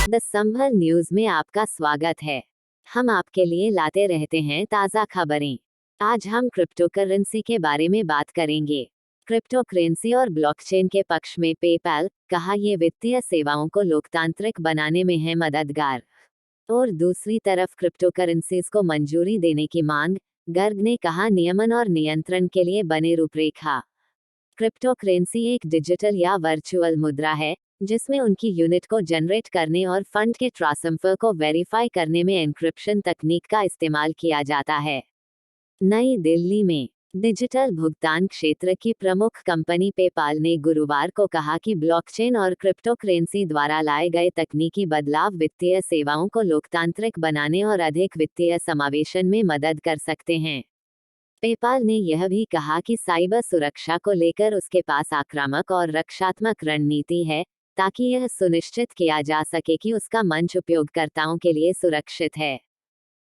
The Sambhal news में आपका स्वागत है। हम आपके लिए लाते रहते हैं ताज़ा खबरें। आज हम क्रिप्टो करेंसी के बारे में बात करेंगे। क्रिप्टो करेंसी और ब्लॉकचेन के पक्ष में पेपैल कहा ये वित्तीय सेवाओं को लोकतांत्रिक बनाने में है मददगार। और दूसरी तरफ क्रिप्टो करेंसीज को मंजूरी देने की मांग, गर्ग ने कहा नियमन और नियंत्रण के लिए बने रूपरेखा। क्रिप्टो करेंसी एक डिजिटल या वर्चुअल मुद्रा है जिसमें उनकी यूनिट को जनरेट करने और फंड के ट्रांसफर को वेरीफाई करने में एन्क्रिप्शन तकनीक का इस्तेमाल किया जाता है। नई दिल्ली में डिजिटल भुगतान क्षेत्र की प्रमुख कंपनी पेपाल ने गुरुवार को कहा कि ब्लॉकचेन और क्रिप्टो करेंसी द्वारा लाए गए तकनीकी बदलाव वित्तीय सेवाओं को लोकतांत्रिक बनाने और अधिक वित्तीय समावेशन में मदद कर सकते हैं। पेपाल ने यह भी कहा कि साइबर सुरक्षा को लेकर उसके पास आक्रामक और रक्षात्मक रणनीति है ताकि यह सुनिश्चित किया जा सके कि उसका मंच उपयोगकर्ताओं के लिए सुरक्षित है।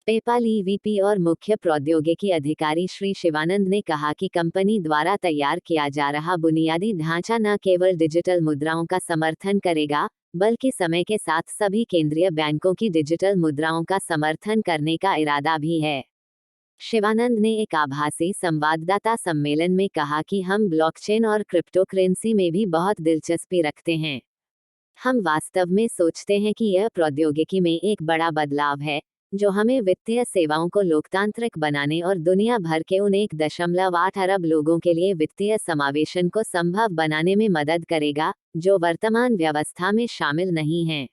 पेपाल ईवीपी और मुख्य प्रौद्योगिकी अधिकारी श्री शिवानंद ने कहा कि कंपनी द्वारा तैयार किया जा रहा बुनियादी ढांचा न केवल डिजिटल मुद्राओं का समर्थन करेगा बल्कि समय के साथ सभी केंद्रीय बैंकों की डिजिटल मुद्राओं का समर्थन करने का इरादा भी है। शिवानंद ने एक आभासी संवाददाता सम्मेलन में कहा कि हम ब्लॉकचेन और क्रिप्टो करेंसी में भी बहुत दिलचस्पी रखते हैं। हम वास्तव में सोचते हैं कि यह प्रौद्योगिकी में एक बड़ा बदलाव है जो हमें वित्तीय सेवाओं को लोकतांत्रिक बनाने और दुनिया भर के उन 1.8 अरब लोगों के लिए वित्तीय समावेशन को संभव बनाने में मदद करेगा जो वर्तमान व्यवस्था में शामिल नहीं हैं।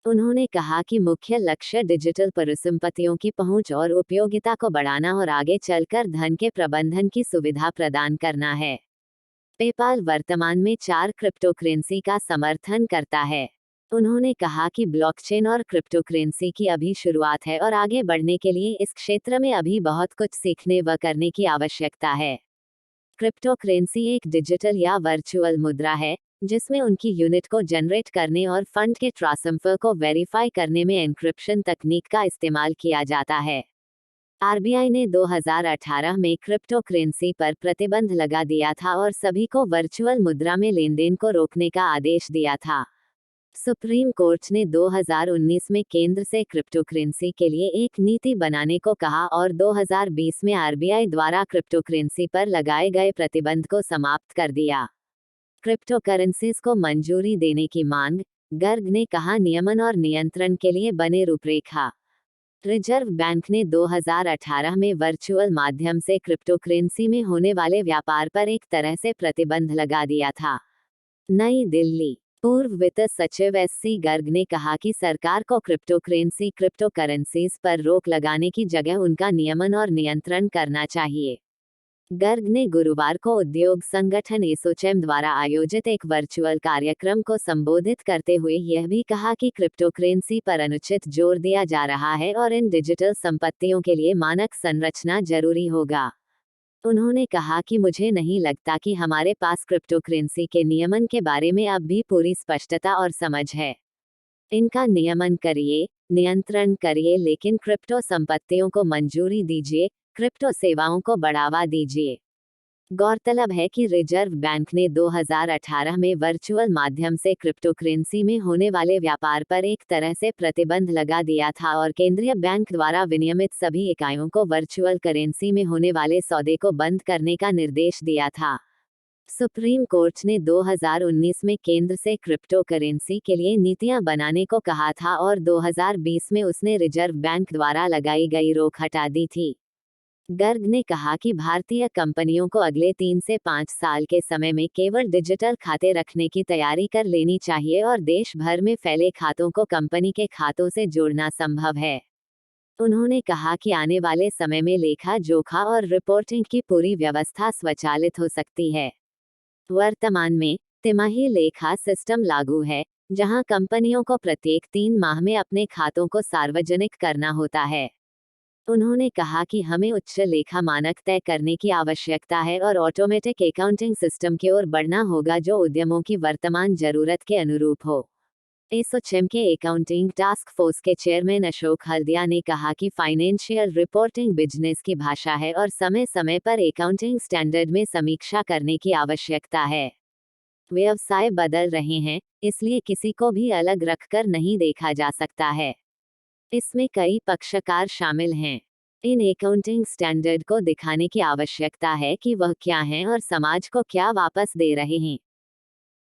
उन्होंने कहा कि मुख्य लक्ष्य डिजिटल परिसंपत्तियों की पहुंच और उपयोगिता को बढ़ाना और आगे चलकर धन के प्रबंधन की सुविधा प्रदान करना है। पेपाल वर्तमान में 4 क्रिप्टो करेंसी का समर्थन करता है। उन्होंने कहा कि ब्लॉकचेन और क्रिप्टो करेंसी की अभी शुरुआत है और आगे बढ़ने के लिए इस क्षेत्र में अभी बहुत कुछ सीखने व करने की आवश्यकता है। क्रिप्टो करेंसी एक डिजिटल या वर्चुअल मुद्रा है जिसमें उनकी यूनिट को जनरेट करने और फंड के ट्रांसफर को वेरीफाई करने में एन्क्रिप्शन तकनीक का इस्तेमाल किया जाता है। आरबीआई ने 2018 में क्रिप्टो करेंसी पर प्रतिबंध लगा दिया था और सभी को वर्चुअल मुद्रा में लेनदेन को रोकने का आदेश दिया था। सुप्रीम कोर्ट ने 2019 में केंद्र से क्रिप्टो करेंसी के लिए एक नीति बनाने को कहा और 2020 में आरबीआई द्वारा क्रिप्टो करेंसी पर लगाए गए प्रतिबंध को समाप्त कर दिया। क्रिप्टो करेंसीज को मंजूरी देने की मांग, गर्ग ने कहा नियमन और नियंत्रण के लिए बने रूपरेखा। रिजर्व बैंक ने 2018 में वर्चुअल माध्यम से क्रिप्टो करेंसी में होने वाले व्यापार पर एक तरह से प्रतिबंध लगा दिया था। नई दिल्ली पूर्व वित्त सचिव एससी गर्ग ने कहा कि सरकार को क्रिप्टो करेंसीज पर रोक लगाने की जगह उनका नियमन और नियंत्रण करना चाहिए। गर्ग ने गुरुवार को उद्योग संगठन एसोचैम द्वारा आयोजित एक वर्चुअल कार्यक्रम को संबोधित करते हुए यह भी कहा कि क्रिप्टो करेंसी पर अनुचित जोर दिया जा रहा है और इन डिजिटल संपत्तियों के लिए मानक संरचना जरूरी होगा। उन्होंने कहा कि मुझे नहीं लगता कि हमारे पास क्रिप्टो करेंसी के नियमन के बारे में अब भी पूरी स्पष्टता और समझ है। इनका नियमन करिए, नियंत्रण करिए, लेकिन क्रिप्टो संपत्तियों को मंजूरी दीजिए, क्रिप्टो सेवाओं को बढ़ावा दीजिए। गौरतलब है कि रिजर्व बैंक ने 2018 में वर्चुअल माध्यम से क्रिप्टो करेंसी में होने वाले व्यापार पर एक तरह से प्रतिबंध लगा दिया था और केंद्रीय बैंक द्वारा विनियमित सभी इकाइयों को वर्चुअल करेंसी में होने वाले सौदे को बंद करने का निर्देश दिया था। सुप्रीम कोर्ट ने 2019 में केंद्र से क्रिप्टो करेंसी के लिए नीतियां बनाने को कहा था और 2020 में उसने रिजर्व बैंक द्वारा लगाई गई रोक हटा दी थी। गर्ग ने कहा कि भारतीय कंपनियों को अगले 3 से 5 साल के समय में केवल डिजिटल खाते रखने की तैयारी कर लेनी चाहिए और देश भर में फैले खातों को कंपनी के खातों से जोड़ना संभव है। उन्होंने कहा कि आने वाले समय में लेखा जोखा और रिपोर्टिंग की पूरी व्यवस्था स्वचालित हो सकती है। वर्तमान में तिमाही लेखा सिस्टम लागू है जहां कंपनियों को प्रत्येक 3 माह में अपने खातों को सार्वजनिक करना होता है। उन्होंने कहा कि हमें उच्च लेखा मानक तय करने की आवश्यकता है और ऑटोमेटिक अकाउंटिंग सिस्टम की ओर बढ़ना होगा जो उद्यमों की वर्तमान जरूरत के अनुरूप हो। एसोचैम के अकाउंटिंग टास्क फोर्स के चेयरमैन अशोक हल्दिया ने कहा कि फाइनेंशियल रिपोर्टिंग बिजनेस की भाषा है और समय समय पर अकाउंटिंग स्टैंडर्ड में समीक्षा करने की आवश्यकता है। व्यवसाय बदल रहे हैं, इसलिए किसी को भी अलग रखकर नहीं देखा जा सकता है। इसमें कई पक्षकार शामिल हैं। इन अकाउंटिंग स्टैंडर्ड को दिखाने की आवश्यकता है कि वह क्या हैं और समाज को क्या वापस दे रहे हैं।